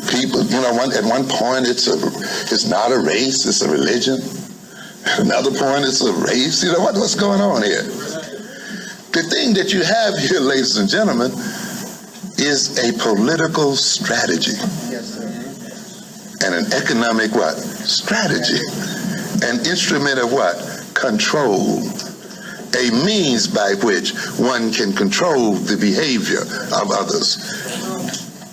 people, you know, at one point it's not a race, it's a religion. At another point it's a race. You know, what's going on here? The thing that you have here, ladies and gentlemen, is a political strategy. Yes, sir. And an economic what? Strategy. An instrument of what? Control. A means by which one can control the behavior of others.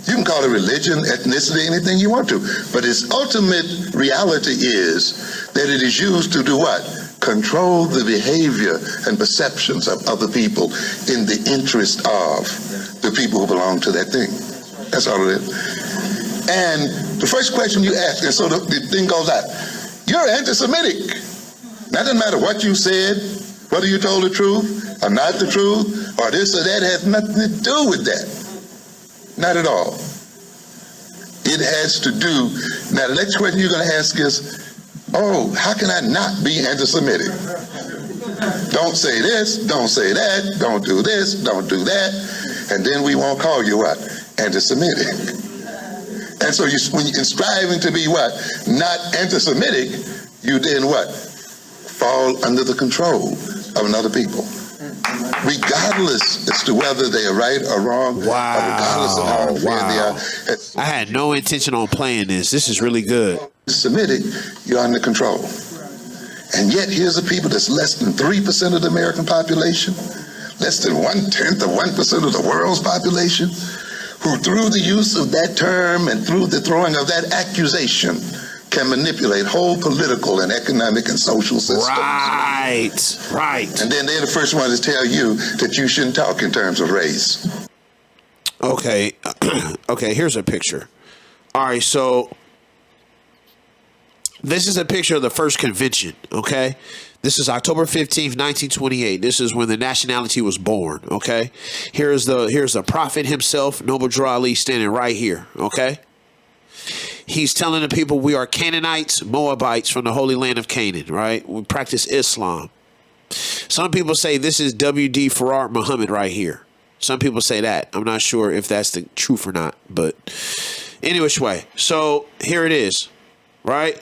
You can call it religion, ethnicity, anything you want to, but its ultimate reality is that it is used to do what? Control the behavior and perceptions of other people in the interest of the people who belong to that thing. That's all it is. And the first question you ask, and so the thing goes out, you're anti-Semitic. Now, it doesn't matter what you said, whether you told the truth or not the truth, or this or that, has nothing to do with that. Not at all. It has to do, now the next question you're going to ask is, oh, how can I not be anti-Semitic? Don't say this, don't say that, don't do this, don't do that, and then we won't call you what? Anti-Semitic. And so when you're striving to be what? Not anti-Semitic, you then what? Fall under the control of another people. Regardless as to whether they are right or wrong, wow. Or regardless of how unfair they are. I had no intention on playing this. This is really good. Semitic, you're under control. And yet here's a people that's less than 3% of the American population, less than 1/10 of 1% of the world's population, who through the use of that term and through the throwing of that accusation can manipulate whole political and economic and social systems. Right. And then they're the first ones to tell you that you shouldn't talk in terms of race. Okay. Okay, here's a picture. All right, so this is a picture of the first convention, okay? This is October 15th, 1928. This is when the nationality was born, okay? Here's the prophet himself, Noble Drew Ali, standing right here, okay? He's telling the people we are Canaanites, Moabites from the Holy Land of Canaan, right? We practice Islam. Some people say this is W.D. Farrar Muhammad right here. Some people say that. I'm not sure if that's the truth or not, but anyway, so here it is, right?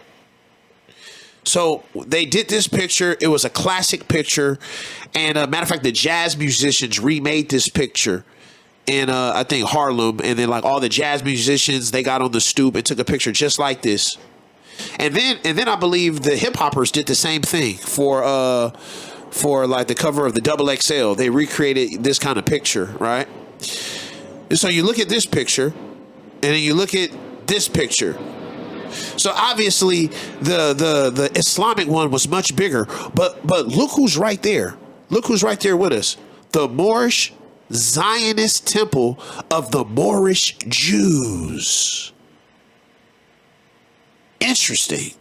So they did this picture. It was a classic picture. And matter of fact, the jazz musicians remade this picture in I think Harlem, and then like all the jazz musicians, they got on the stoop and took a picture just like this. And then I believe the hip hoppers did the same thing for like the cover of the XXL. They recreated this kind of picture, right? And so you look at this picture, and then you look at this picture. So obviously the Islamic one was much bigger, but look who's right there. Look who's right there with us. The Moorish Zionist temple of the Moorish Jews. Interesting.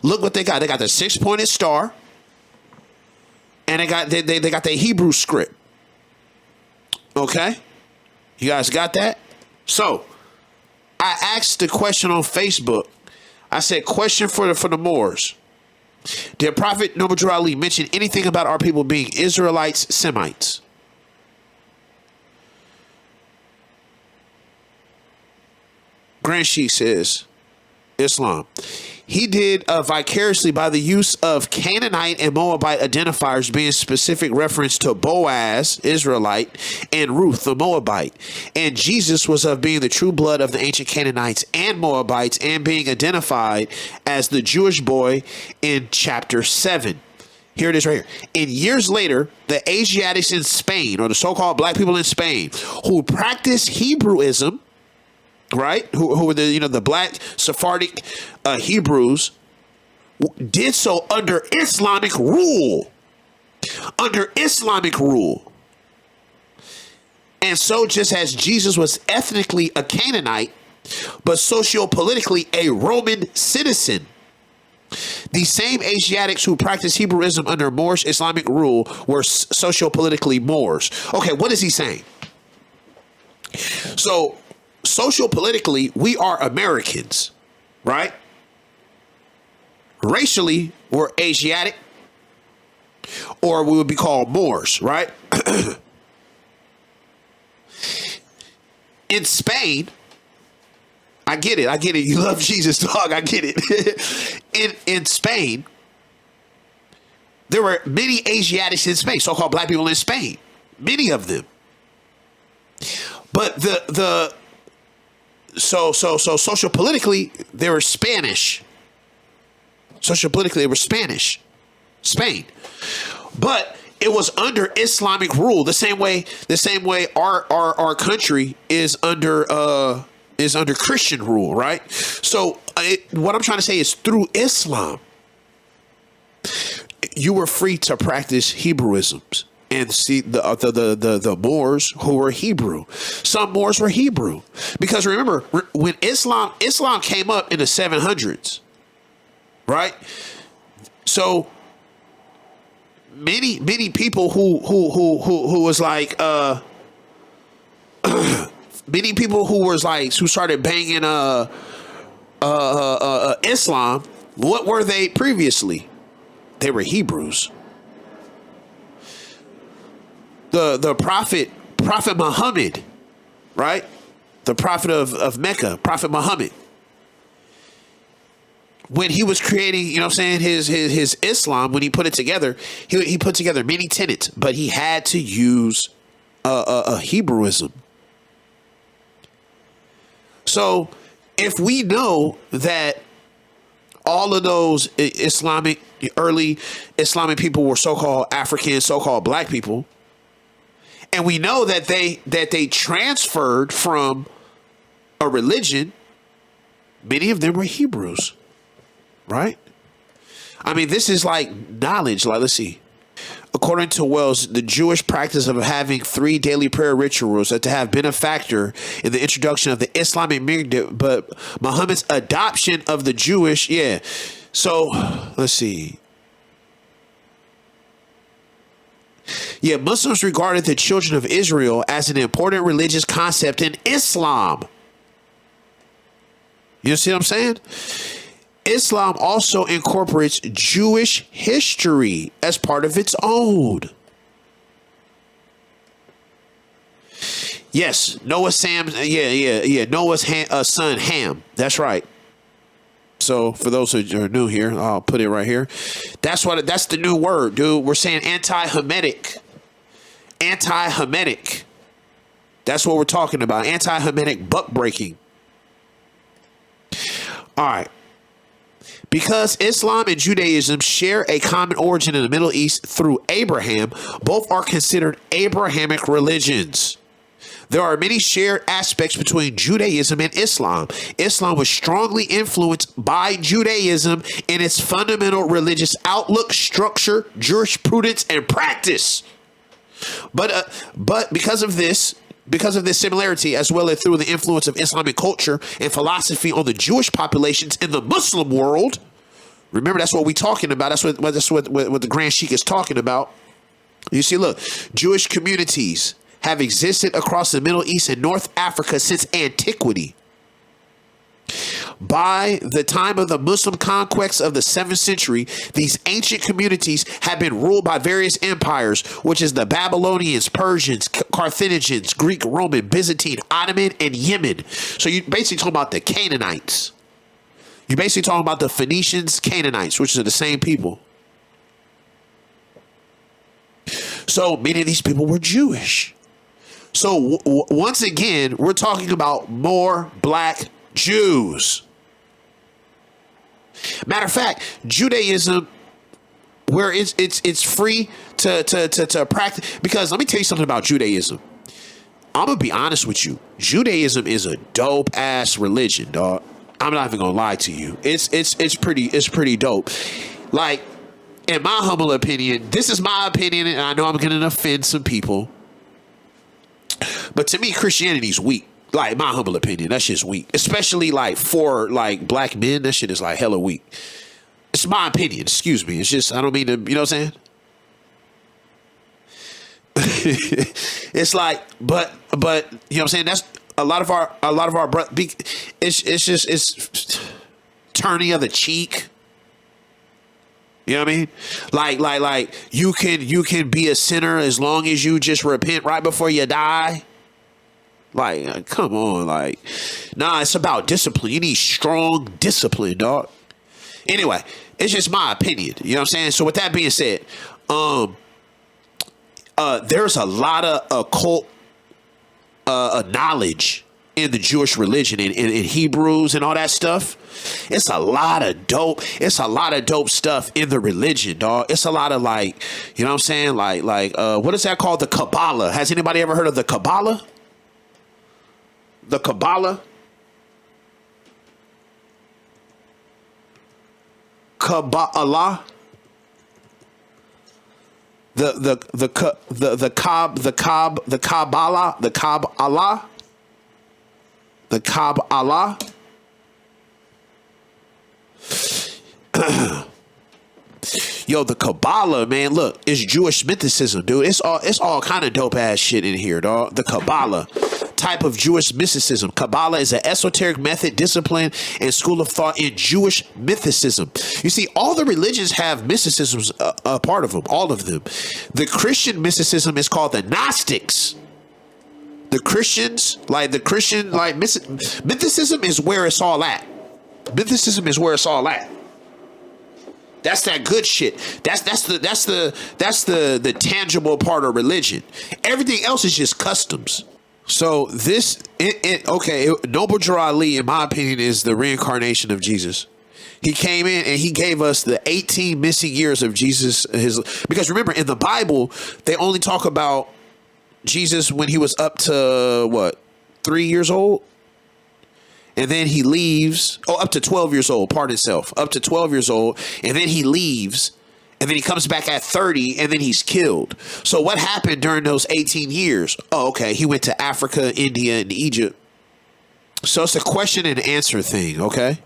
Look what they got. They got the 6-pointed star, and they got the Hebrew script. Okay, you guys got that? So I asked the question on Facebook. I said, question for the Moors. Did Prophet Noble Drew Ali mention anything about our people being Israelites, Semites? Grand Sheikh says, Islam. He did vicariously by the use of Canaanite and Moabite identifiers, being specific reference to Boaz, Israelite, and Ruth, the Moabite. And Jesus was of being the true blood of the ancient Canaanites and Moabites, and being identified as the Jewish boy in chapter 7. Here it is right here. And years later, the Asiatics in Spain, or the so-called black people in Spain, who practiced Hebrewism, right, who were the black Sephardic Hebrews, did so under Islamic rule. And so just as Jesus was ethnically a Canaanite, but socio-politically a Roman citizen, the same Asiatics who practiced Hebrewism under Moorish Islamic rule were socio-politically Moors. Okay, what is he saying? So socio-politically, we are Americans, right? Racially, we're Asiatic, or we would be called Moors, right? In Spain, I get it. I get it. You love Jesus, dog. I get it. In Spain, there were many Asiatics in Spain, so-called black people in Spain. Many of them. But so social politically, they were Spanish. Social politically, they were Spanish. Spain. But it was under Islamic rule, the same way our country is under Christian rule, right? So what I'm trying to say is, through Islam, you were free to practice Hebrewisms and see the Moors who were Hebrew. Some Moors were Hebrew, because remember, when Islam came up in the 700s, right? So many people who was like many people who started banging Islam, what were they previously? They were Hebrews. The prophet Muhammad, right? The prophet of Mecca, Prophet Muhammad, when he was creating, you know what I'm saying, his Islam, when he put it together, he put together many tenets, but he had to use a Hebrewism. So if we know that all of those early Islamic people were so-called African, so-called black people, and we know that they transferred from a religion, many of them were Hebrews, right? I mean, this is like knowledge. Like, let's see. According to Wells, the Jewish practice of having 3 daily prayer rituals that to have been a factor in the introduction of the Islamic media, but Muhammad's adoption of the Jewish, yeah. So let's see. Yeah, Muslims regarded the children of Israel as an important religious concept in Islam. You see what I'm saying? Islam also incorporates Jewish history as part of its own. Yes, Noah's son Ham. That's right. So for those who are new here, I'll put it right here. That's the new word, dude. We're saying anti-Hamitic. Anti-Hamitic. That's what we're talking about. Anti-Hamitic buck breaking. All right. Because Islam and Judaism share a common origin in the Middle East through Abraham, both are considered Abrahamic religions. There are many shared aspects between Judaism and Islam. Islam was strongly influenced by Judaism in its fundamental religious outlook, structure, jurisprudence, and practice. But because of this similarity, as well as through the influence of Islamic culture and philosophy on the Jewish populations in the Muslim world, remember, that's what we're talking about. That's what the Grand Sheikh is talking about. You see, look, Jewish communities have existed across the Middle East and North Africa since antiquity. By the time of the Muslim conquests of the 7th century, these ancient communities have been ruled by various empires, which is the Babylonians, Persians, Carthaginians, Greek, Roman, Byzantine, Ottoman, and Yemen. So you're basically talking about the Canaanites. You're basically talking about the Phoenicians, Canaanites, which are the same people. So many of these people were Jewish. So once again, we're talking about more black Jews. Matter of fact, Judaism, where it's free to practice, because let me tell you something about Judaism. I'm gonna be honest with you. Judaism is a dope ass religion, dog. I'm not even gonna lie to you. It's pretty dope. Like, in my humble opinion, this is my opinion, and I know I'm gonna offend some people, but to me, Christianity's weak. Like, my humble opinion, that shit's weak. Especially like for like black men, that shit is like hella weak. It's my opinion, excuse me. It's just, I don't mean to, you know what I'm saying? It's like, but you know what I'm saying? That's a lot of our it's turning of the cheek. You know what I mean? Like you can be a sinner as long as you just repent right before you die. Like, come on, like, nah, it's about discipline. You need strong discipline, dog. Anyway, it's just my opinion. You know what I'm saying? So with that being said, there's a lot of occult knowledge in the Jewish religion and in Hebrews and all that stuff. It's a lot of dope. It's a lot of dope stuff in the religion, dog. It's a lot of like, you know what I'm saying? Like, what is that called? The Kabbalah. Has anybody ever heard of the Kabbalah? The Kabbalah? Kabbalah? The Kabbalah? The Kabbalah? Yo, the Kabbalah, man, look, it's Jewish mysticism, dude. It's all kind of dope ass shit in here, dog. The Kabbalah, type of Jewish mysticism. Kabbalah is an esoteric method, discipline, and school of thought in Jewish mysticism. You see, all the religions have mysticisms a part of them, all of them. The Christian mysticism is called the Gnostics. The Christians, mysticism is where it's all at. Mysticism is where it's all at. That's that good shit. That's the tangible part of religion. Everything else is just customs. So Noble Drew Ali, in my opinion, is the reincarnation of Jesus. He came in and he gave us the 18 missing years of Jesus. Because remember, in the Bible, they only talk about Jesus when he was up to 3 years old. And then he leaves, up to 12 years old, pardon himself, up to 12 years old. And then he leaves, and then he comes back at 30, and then he's killed. So what happened during those 18 years? Oh, okay, he went to Africa, India, and Egypt. So it's a question and answer thing, okay?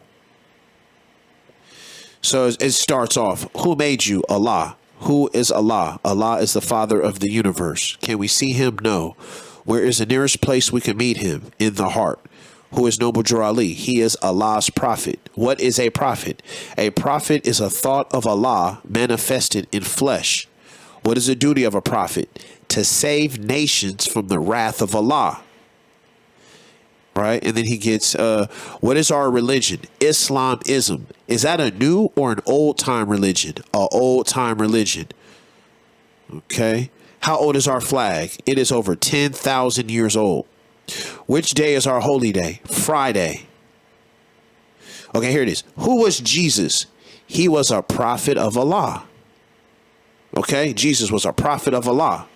So it starts off, who made you? Allah. Who is Allah? Allah is the Father of the universe. Can we see him? No. Where is the nearest place we can meet him? In the heart. Who is Noble Drew Ali? He is Allah's prophet. What is a prophet? A prophet is a thought of Allah manifested in flesh. What is the duty of a prophet? To save nations from the wrath of Allah. Right? And then he gets, what is our religion? Islamism. Is that a new or an old time religion? An old time religion. Okay. How old is our flag? It is over 10,000 years old. Which day is our holy day? Friday. Okay, here it is. Who was Jesus? He was a prophet of Allah. Okay, Jesus was a prophet of Allah.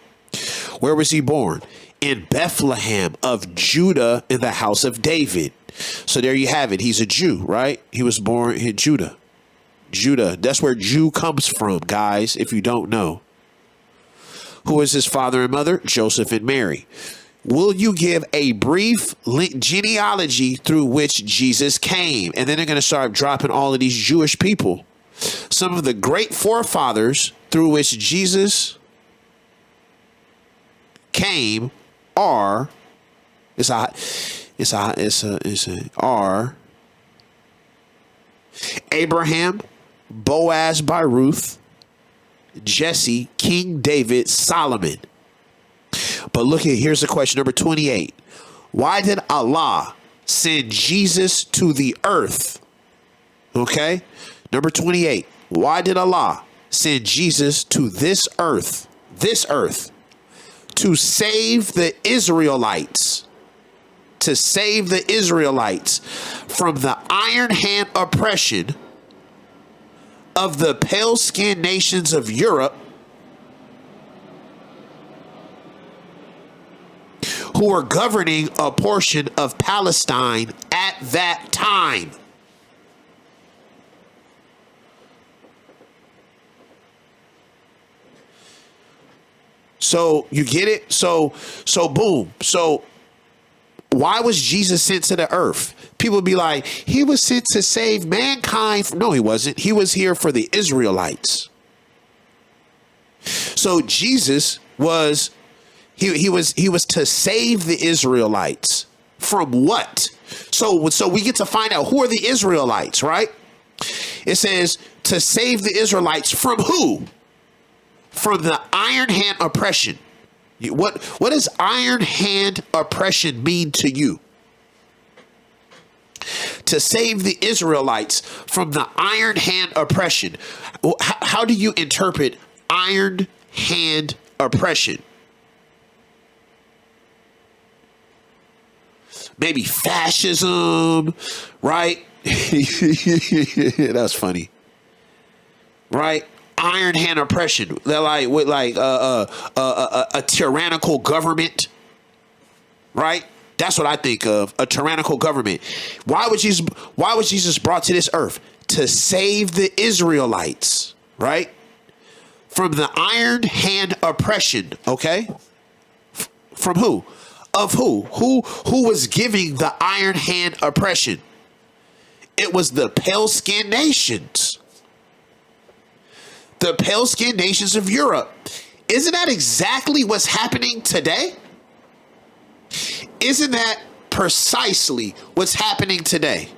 Where was he born? In Bethlehem of Judah, in the house of David. So there you have it. He's a Jew, right? He was born in Judah. Judah. That's where Jew comes from, guys, if you don't know. Who is his father and mother? Joseph and Mary. Will you give a brief genealogy through which Jesus came? And then they're going to start dropping all of these Jewish people. Some of the great forefathers through which Jesus came are Abraham, Boaz by Ruth, Jesse, King David, Solomon. But look here, here's the question, number 28. Why did Allah send Jesus to the earth? Okay, number 28. Why did Allah send Jesus to this earth, to save the Israelites, from the iron hand oppression of the pale-skinned nations of Europe, who were governing a portion of Palestine at that time. So you get it? So boom. So why was Jesus sent to the earth? People be like, he was sent to save mankind. No, he wasn't. He was here for the Israelites. So Jesus was He was to save the Israelites from what? So we get to find out who are the Israelites, right? It says to save the Israelites from who? From the iron hand oppression. What does iron hand oppression mean to you? To save the Israelites from the iron hand oppression. How do you interpret iron hand oppression? Maybe fascism, right? That's funny, right? Iron hand oppression. They're like with like a tyrannical government, right? That's what I think of, a tyrannical government. Why was Jesus brought to this earth? To save the Israelites, right? From the iron hand oppression, okay? From who? Of who? Who was giving the iron hand oppression? It was the pale-skinned nations. The pale-skinned nations of Europe. Isn't that exactly what's happening today? Isn't that precisely what's happening today?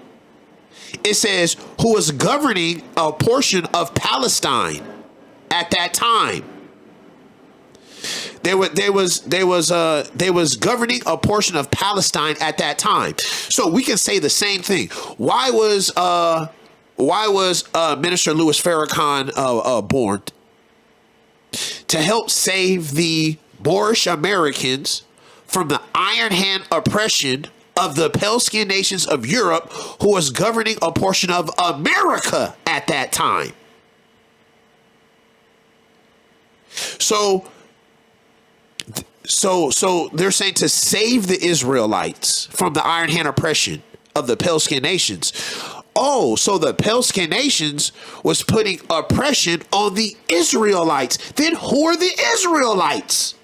It says, who was governing a portion of Palestine at that time. They was governing a portion of Palestine at that time. So we can say the same thing. Why was Minister Louis Farrakhan born? To help save the Moorish Americans from the iron hand oppression of the pale-skinned nations of Europe, who was governing a portion of America at that time. So they're saying to save the Israelites from the iron hand oppression of the pale-skinned nations. Oh, so the pale-skinned nations was putting oppression on the Israelites. Then who are the Israelites?